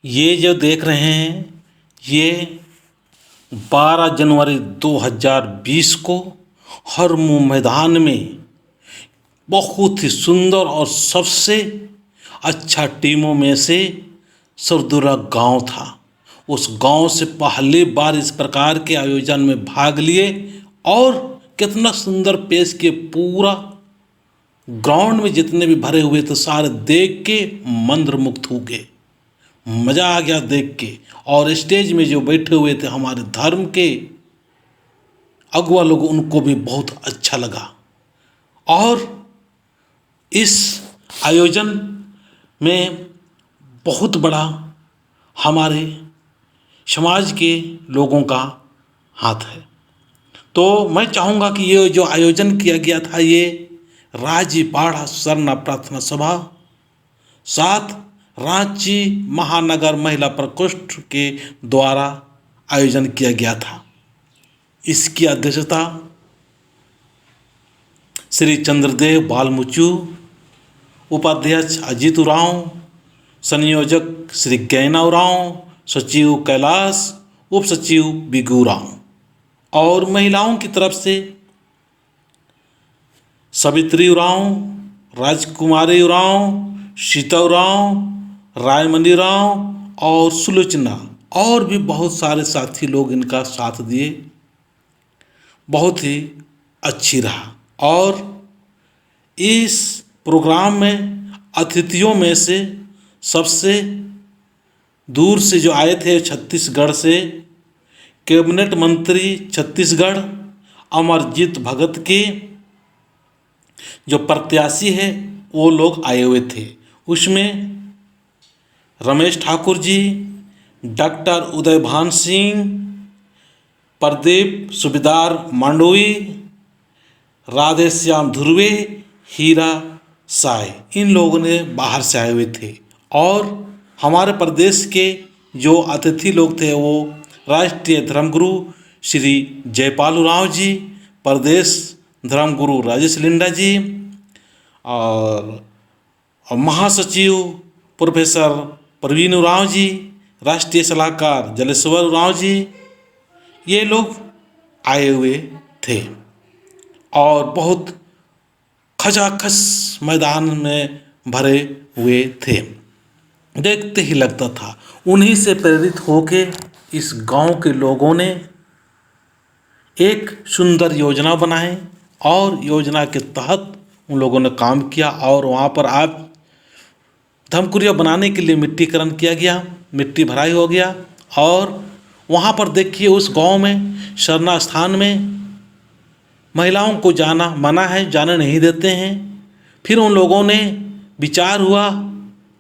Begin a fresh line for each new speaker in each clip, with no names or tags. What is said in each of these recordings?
ये जो देख रहे हैं ये 12 जनवरी 2020 को हरमू मैदान में बहुत ही सुंदर और सबसे अच्छा टीमों में से सरदुरा गांव था। उस गांव से पहली बार इस प्रकार के आयोजन में भाग लिए और कितना सुंदर पेश किए। पूरा ग्राउंड में जितने भी भरे हुए थे सारे देख के मंत्रमुग्ध हो गए। मज़ा आ गया देख के। और स्टेज में जो बैठे हुए थे हमारे धर्म के अगुआ लोग, उनको भी बहुत अच्छा लगा। और इस आयोजन में बहुत बड़ा हमारे समाज के लोगों का हाथ है। तो मैं चाहूँगा कि ये जो आयोजन किया गया था ये राजीपाड़ा सरना प्रार्थना सभा साथ रांची महानगर महिला प्रकोष्ठ के द्वारा आयोजन किया गया था। इसकी अध्यक्षता श्री चंद्रदेव बालमुचू, उपाध्यक्ष अजीत उरांव, संयोजक श्री गैना उरांव, सचिव कैलाश, उप सचिव बिगू उरांव और महिलाओं की तरफ से सवित्री उरांव, राजकुमारी उरांव, सीता उरांव, रायमणि उरांव और सुलोचना और भी बहुत सारे साथी लोग इनका साथ दिए। बहुत ही अच्छी रहा। और इस प्रोग्राम में अतिथियों में से सबसे दूर से जो आए थे छत्तीसगढ़ से कैबिनेट मंत्री छत्तीसगढ़ अमरजीत भगत के जो प्रत्याशी है वो लोग आए हुए थे। उसमें रमेश ठाकुर जी, डॉक्टर उदयभान सिंह, प्रदीप सूबेदार मांडवी, राधेश्याम धुर्वे, हीरा साय, इन लोगों ने बाहर से आए हुए थे। और हमारे प्रदेश के जो अतिथि लोग थे वो राष्ट्रीय धर्मगुरु श्री जयपाल उरांव जी, प्रदेश धर्मगुरु राजेश लिंडा जी और महासचिव प्रोफेसर प्रवीण उरांव जी, राष्ट्रीय सलाहकार जलेश्वर उरांव जी, ये लोग आए हुए थे। और बहुत खचाखच मैदान में भरे हुए थे। देखते ही लगता था। उन्हीं से प्रेरित होके इस गांव के लोगों ने एक सुंदर योजना बनाई और योजना के तहत उन लोगों ने काम किया। और वहाँ पर आप धमकुरिया बनाने के लिए मिट्टीकरण किया गया, मिट्टी भराई हो गया। और वहाँ पर देखिए उस गांव में सरना स्थान में महिलाओं को जाना मना है, जाने नहीं देते हैं। फिर उन लोगों ने विचार हुआ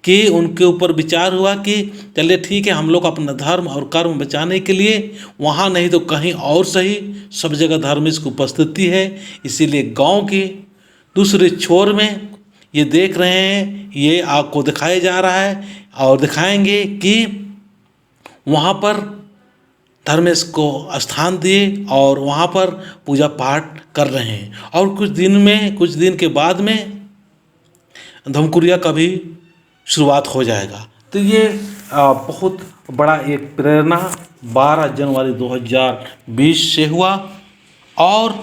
कि चलिए ठीक है, हम लोग अपना धर्म और कर्म बचाने के लिए वहाँ नहीं तो कहीं और सही, सब जगह धार्मिक उपस्थिति है। इसीलिए गांव के दूसरे छोर में ये देख रहे हैं, ये आपको दिखाया जा रहा है और दिखाएंगे कि वहाँ पर धर्मेश को स्थान दिए और वहाँ पर पूजा पाठ कर रहे हैं। और कुछ दिन के बाद में धमकुरिया का भी शुरुआत हो जाएगा। तो ये बहुत बड़ा एक प्रेरणा 12 जनवरी 2020 से हुआ। और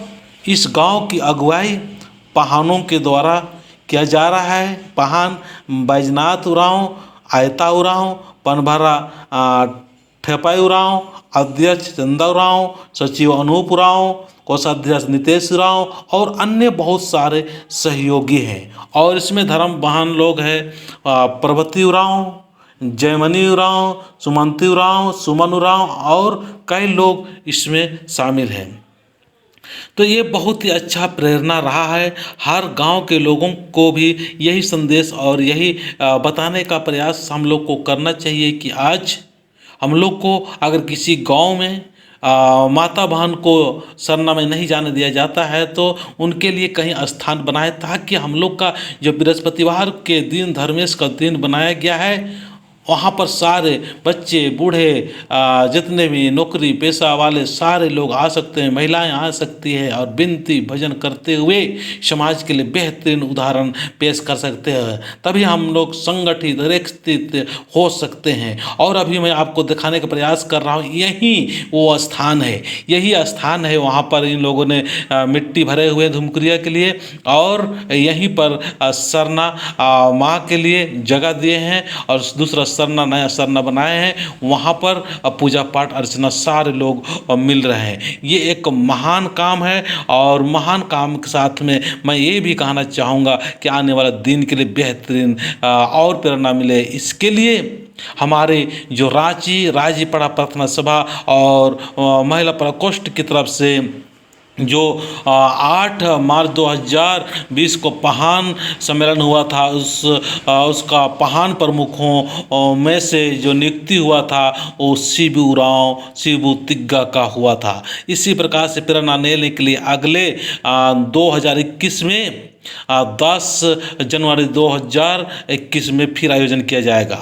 इस गांव की अगुवाई पहानों के द्वारा किया जा रहा है। पहान बैजनाथ उरांव, आयता उरांव, पनभरा ठेपाई उरांव, अध्यक्ष चंदा उरांव, सचिव अनूप उरांव, कोषाध्यक्ष नितेश उरांव और अन्य बहुत सारे सहयोगी हैं। और इसमें धर्मवान लोग हैं प्रभति उरांव, जयमणि उरांव, सुमंती उरांव, सुमन उरांव और कई लोग इसमें शामिल हैं। तो ये बहुत ही अच्छा प्रेरणा रहा है। हर गांव के लोगों को भी यही संदेश और यही बताने का प्रयास हम लोग को करना चाहिए कि आज हम लोग को अगर किसी गांव में माता बहन को सरना में नहीं जाने दिया जाता है तो उनके लिए कहीं स्थान बनाए, ताकि हम लोग का जो बृहस्पतिवार के दिन धर्मेश का दिन बनाया गया है वहाँ पर सारे बच्चे बूढ़े जितने भी नौकरी पेशा वाले सारे लोग आ सकते हैं, महिलाएं आ सकती है और विनती भजन करते हुए समाज के लिए बेहतरीन उदाहरण पेश कर सकते हैं। तभी हम लोग संगठित रेखित हो सकते हैं। और अभी मैं आपको दिखाने का प्रयास कर रहा हूँ, यही वो स्थान है, यही स्थान है। वहाँ पर इन लोगों ने मिट्टी भरे हुए धूमक्रिया के लिए और यहीं पर सरना माँ के लिए जगह दिए हैं और दूसरा सरना नया सरना बनाए हैं। वहाँ पर पूजा पाठ अर्चना सारे लोग मिल रहे हैं। ये एक महान काम है और महान काम के साथ में मैं ये भी कहना चाहूँगा कि आने वाला दिन के लिए बेहतरीन और प्रेरणा मिले। इसके लिए हमारे जो रांची राजीपड़ा प्रार्थना सभा और महिला प्रकोष्ठ की तरफ से जो 8 मार्च 2020 को पहान सम्मेलन हुआ था, उसका पहान प्रमुखों में से जो नियुक्ति हुआ था वो शिबू तिग्गा का हुआ था। इसी प्रकार से प्रेरणा लेने के लिए अगले 2021 में 10 जनवरी 2021 में फिर आयोजन किया जाएगा।